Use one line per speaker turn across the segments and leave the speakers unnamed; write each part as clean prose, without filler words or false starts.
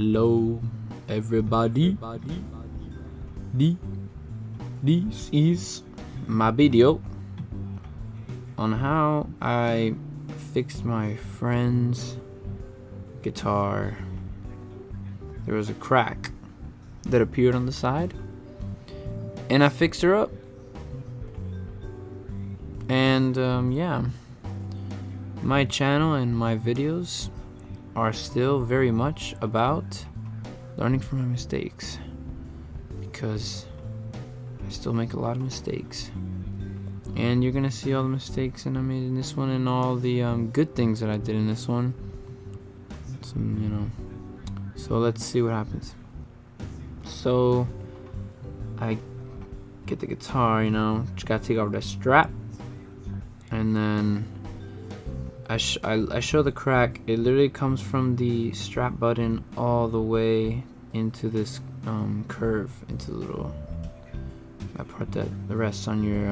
Hello everybody, this is my video on how I fixed my friend's guitar. There was a crack that appeared on the side and I fixed her up, and yeah, my channel and my videos are still very much about learning from my mistakes, because I still make a lot of mistakes, and you're gonna see all the mistakes that I made in this one and all the good things that I did in this one. So let's see what happens. So I get the guitar, just gotta take off that strap, and then I show the crack. It literally comes from the strap button all the way into this curve, into the little, that part that rests on your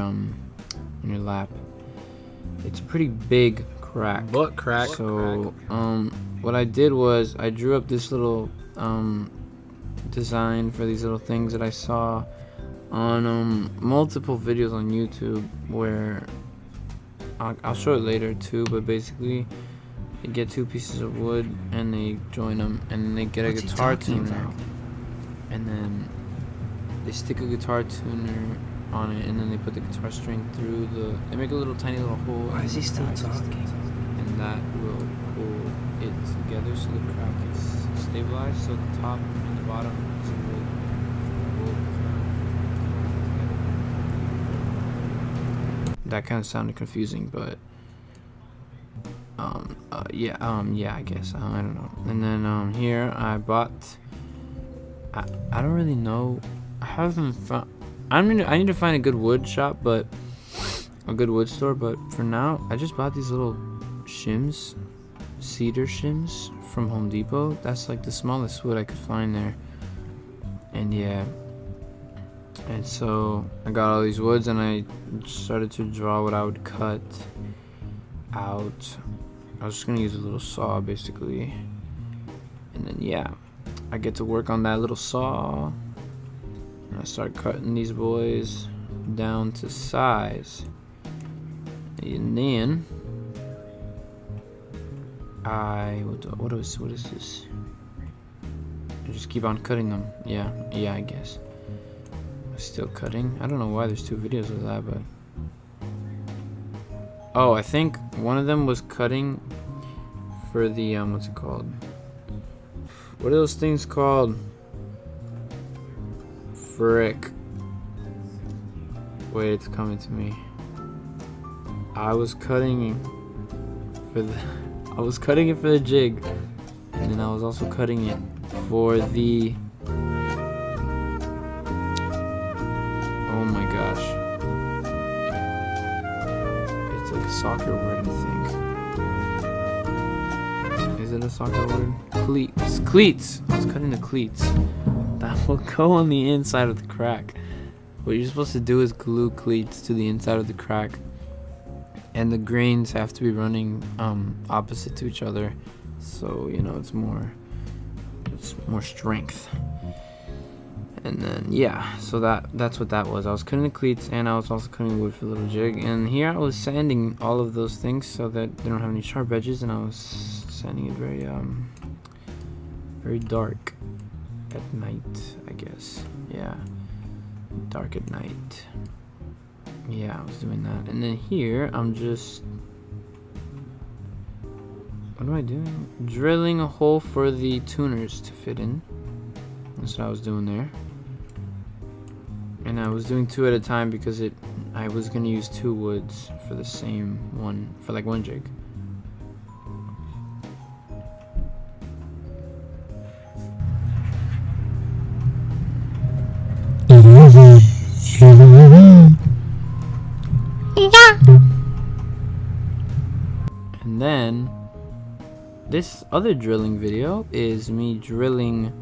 lap. It's a pretty big crack.
Butt crack.
So what I did was I drew up this little design for these little things that I saw on multiple videos on YouTube, where I'll show it later too, but basically they get two pieces of wood and they join them, and then they get a guitar tuner, and then they stick a guitar tuner on it, and then they put the guitar string through they make a little tiny little hole.
Why is he still talking?
And that will pull it together so the crack is stabilized, so the top and the bottom is will that kind of sounded confusing, but yeah, I guess I don't know. And then here I bought, I don't really know, I haven't found, I need to find a good wood shop, but a good wood store, but for now I just bought these little shims, cedar shims from Home Depot. That's like the smallest wood I could find there. And yeah, and so I got all these woods and I started to draw what I would cut out. I was just gonna use a little saw basically, and then yeah, I get to work on that little saw and I start cutting these boys down to size, and then what is this? I just keep on cutting them. Yeah, I guess. Still cutting. I don't know why there's two videos of that, but oh, I think one of them was cutting for the what's it called? What are those things called? Frick. Wait, it's coming to me. I was cutting it for the jig, and then I was also cutting it for the, oh my gosh, it's like a soccer word, I think. Is it a soccer word? Cleats. I was cutting the cleats that will go on the inside of the crack. What you're supposed to do is glue cleats to the inside of the crack, and the grains have to be running opposite to each other, so it's more strength. And then yeah, so that's what that was. I was cutting the cleats and I was also cutting wood for the little jig, and here I was sanding all of those things so that they don't have any sharp edges, and I was sanding it very dark at night, I guess. Yeah, dark at night. Yeah, I was doing that. And then here I'm just, what am I doing? Drilling a hole for the tuners to fit in. That's what I was doing there. And I was doing two at a time because I was gonna use two woods for the same one, for like one jig. And then this other drilling video is me drilling.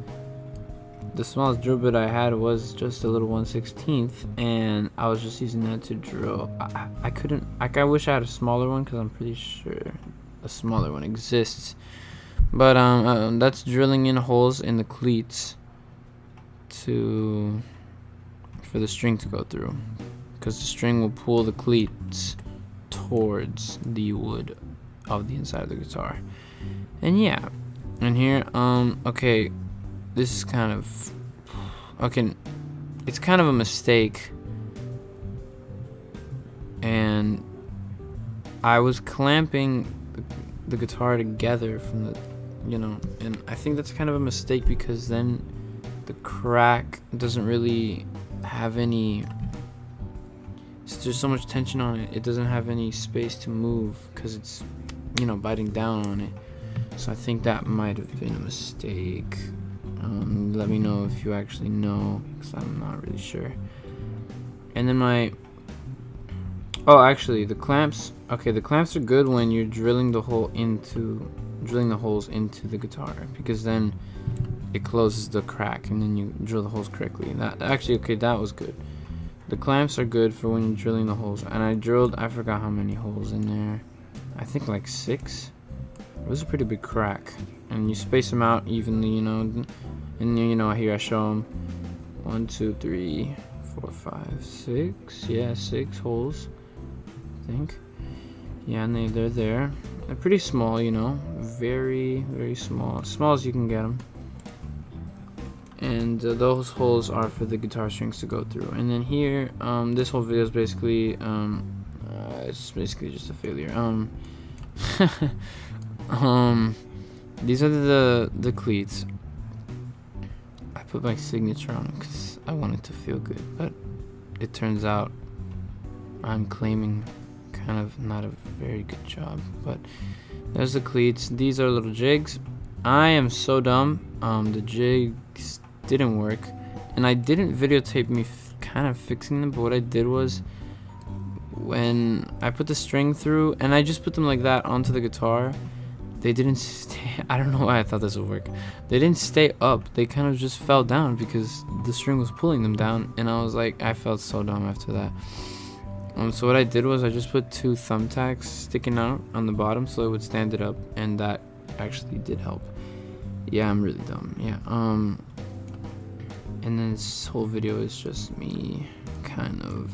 The smallest drill bit I had was just a little 1/16, and I was just using that to drill. I wish I had a smaller one, because I'm pretty sure a smaller one exists, But that's drilling in holes in the cleats for the string to go through, because the string will pull the cleats towards the wood of the inside of the guitar. And yeah, and here okay, this is kind of okay, it's kind of a mistake, and I was clamping the guitar together from the, and I think that's kind of a mistake, because then the crack doesn't really have any, there's so much tension on it, it doesn't have any space to move because it's, biting down on it. So I think that might have been a mistake. Let me know if you actually know, because I'm not really sure. And then actually the clamps, okay, the clamps are good when you're drilling the holes into the guitar, because then it closes the crack and then you drill the holes correctly. That was good. The clamps are good for when you're drilling the holes, and I forgot how many holes in there. I think like 6. It was a pretty big crack, and you space them out evenly, and here I show them 1, 2, 3, 4, 5, 6. Yeah, 6 holes, I think. Yeah, and they're there. They're pretty small, very, very small, as small as you can get them. And those holes are for the guitar strings to go through. And then here, this whole video is basically, it's basically just a failure. These are the cleats. I put my signature on them because I want it to feel good, but it turns out I'm claiming kind of not a very good job. But there's the cleats. These are little jigs. I am so dumb. The jigs didn't work, and I didn't videotape me kind of fixing them, but what I did was, when I put the string through and I just put them like that onto the guitar, they didn't stay. I don't know why I thought this would work. They didn't stay up, they kind of just fell down because the string was pulling them down, and I was like, I felt so dumb after that. So what I did was I just put 2 thumbtacks sticking out on the bottom so it would stand it up, and that actually did help. Yeah, I'm really dumb. Yeah. And then this whole video is just me kind of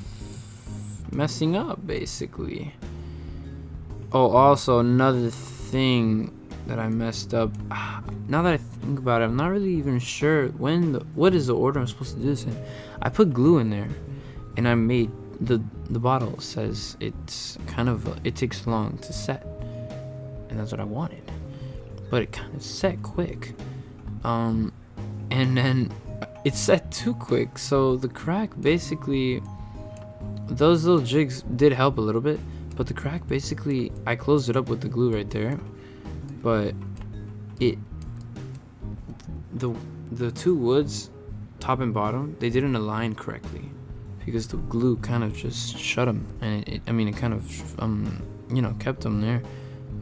messing up, basically. Oh, also another thing that I messed up. Now that I think about it, I'm not really even sure what is the order I'm supposed to do this in. I put glue in there, and I made the bottle says it's kind of it takes long to set, and that's what I wanted, but it kind of set quick, and then it set too quick, so the crack basically, those little jigs did help a little bit, but the crack basically, I closed it up with the glue right there, but the 2 woods, top and bottom, they didn't align correctly because the glue kind of just shut them, and it kind of kept them there,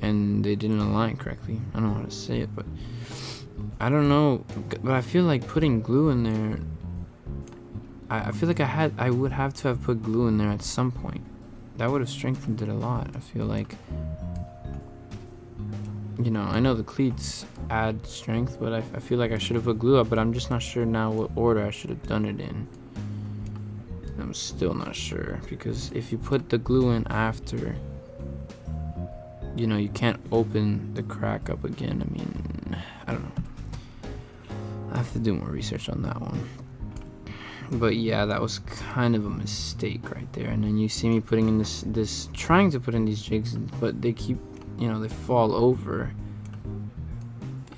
and they didn't align correctly. I don't know how to say it, but I don't know, but I feel like putting glue in there, I feel like I would have to have put glue in there at some point. That would have strengthened it a lot. I feel like, I know the cleats add strength, but I feel like I should have put glue up, but I'm just not sure now what order I should have done it in. I'm still not sure, because if you put the glue in after, you can't open the crack up again. I don't know. I have to do more research on that one. But yeah, that was kind of a mistake right there. And then you see me putting in this trying to put in these jigs, but they keep, they fall over.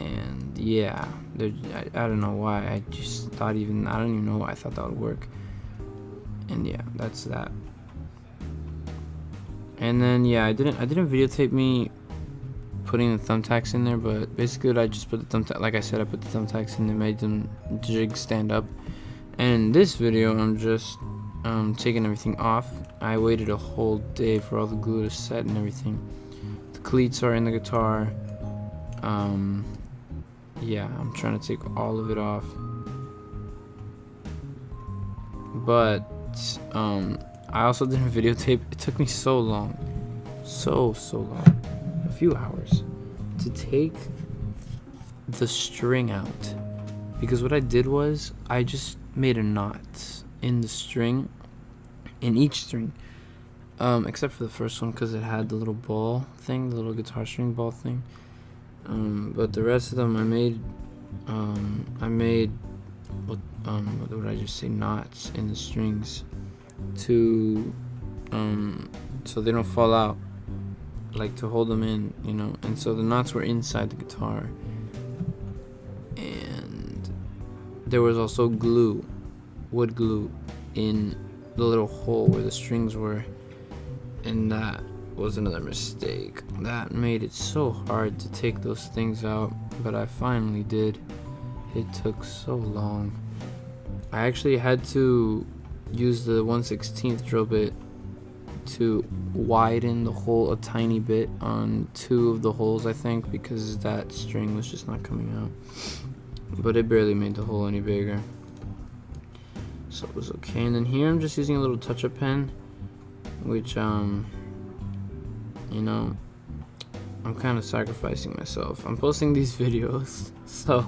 And yeah, I don't know why. I just thought I don't even know why I thought that would work. And yeah, that's that. And then yeah, I didn't videotape me putting the thumbtacks in there, but basically I just put the thumbtack, like I said, I put the thumbtacks in and made them jig stand up. And in this video, I'm just taking everything off. I waited a whole day for all the glue to set and everything. The cleats are in the guitar. Yeah, I'm trying to take all of it off. But I also didn't videotape. It took me so long, so long, a few hours to take the string out, because what I did was I just made a knot in the string, in each string, except for the first one because it had the little ball thing, the little guitar string ball thing. But the rest of them I made what did I just say, knots in the strings to so they don't fall out, like to hold them in, you know. And so the knots were inside the guitar, and there was also glue, wood glue, in the little hole where the strings were, and that was another mistake. That made it so hard to take those things out, but I finally did. It took so long. I actually had to use the 1/16 drill bit to widen the hole a tiny bit on 2 of the holes, I think, because that string was just not coming out. But it barely made the hole any bigger, so it was okay. And then here I'm just using a little touch-up pen, which you know, I'm kind of sacrificing myself. I'm posting these videos so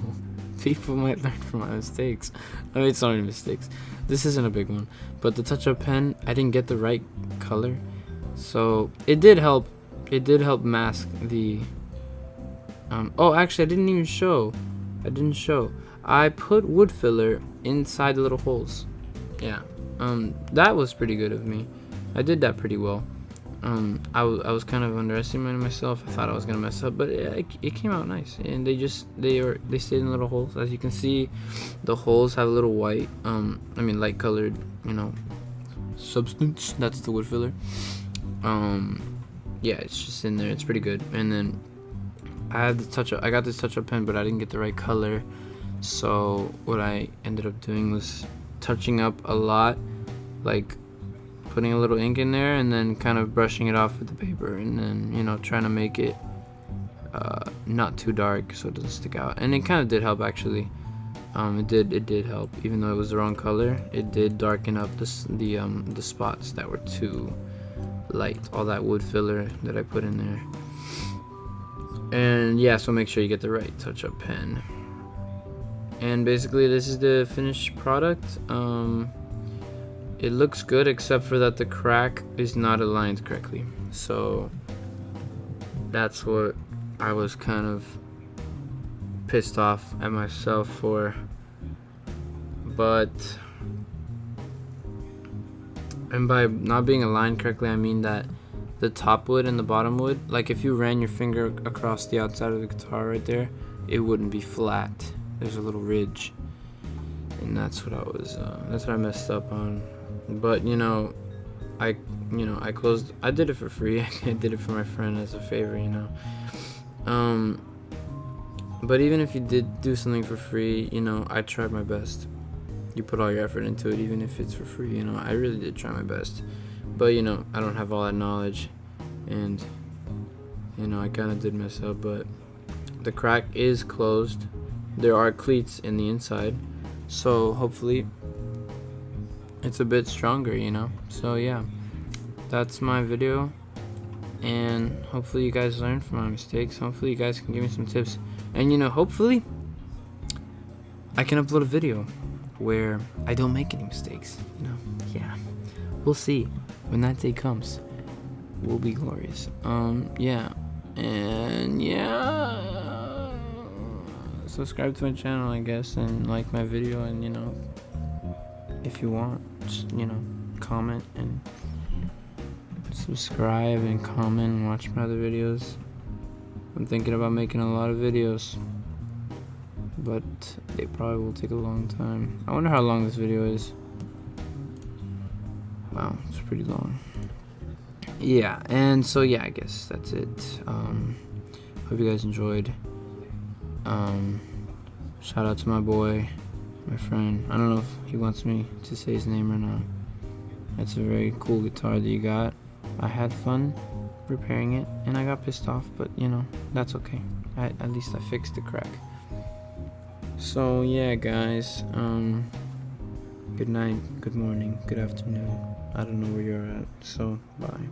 people might learn from my mistakes. I made so many mistakes. This isn't a big one, but the touch-up pen, I didn't get the right color, so it did help. It did help mask the oh, actually I didn't even show. I put wood filler inside the little holes. Yeah, that was pretty good of me. I did that pretty well. I was kind of underestimating myself. I thought I was gonna mess up, but it came out nice. And they stayed in little holes. As you can see, the holes have a little white, light colored, you know, substance. That's the wood filler. Yeah, it's just in there. It's pretty good. And then I got this touch-up pen, but I didn't get the right color. So what I ended up doing was touching up a lot, like putting a little ink in there and then kind of brushing it off with the paper, and then, you know, trying to make it not too dark so it doesn't stick out. And it kind of did help, actually. It did help, even though it was the wrong color. It did darken up the spots that were too light, all that wood filler that I put in there. And yeah, so make sure you get the right touch-up pen. And basically this is the finished product. It looks good, except for that the crack is not aligned correctly. So that's what I was kind of pissed off at myself for. But, and by not being aligned correctly, I mean that the top wood and the bottom wood, like if you ran your finger across the outside of the guitar right there, it wouldn't be flat. There's a little ridge, and that's what I messed up on. But you know, I did it for free. I did it for my friend as a favor, you know. But even if you did do something for free, you know, I tried my best. You put all your effort into it, even if it's for free, you know. I really did try my best. But you know, I don't have all that knowledge, and you know, I kind of did mess up. But the crack is closed. There are cleats in the inside, so hopefully it's a bit stronger, you know. So yeah, that's my video, and hopefully you guys learned from my mistakes. Hopefully you guys can give me some tips, and you know, hopefully I can upload a video where I don't make any mistakes, you know. Yeah, we'll see. When that day comes, we'll be glorious. Yeah, and yeah, subscribe to my channel, I guess, and like my video, and you know, if you want, just, you know, comment and subscribe and comment and watch my other videos. I'm thinking about making a lot of videos, but they probably will take a long time. I wonder how long this video is. Wow, it's pretty long. Yeah, and so yeah, I guess that's it. Hope you guys enjoyed. Shout out to my boy, my friend. I don't know if he wants me to say his name or not. That's a very cool guitar that you got. I had fun repairing it, and I got pissed off, but you know, that's okay. At least I fixed the crack. So yeah, guys, good night, good morning, good afternoon. I don't know where you're at, so bye.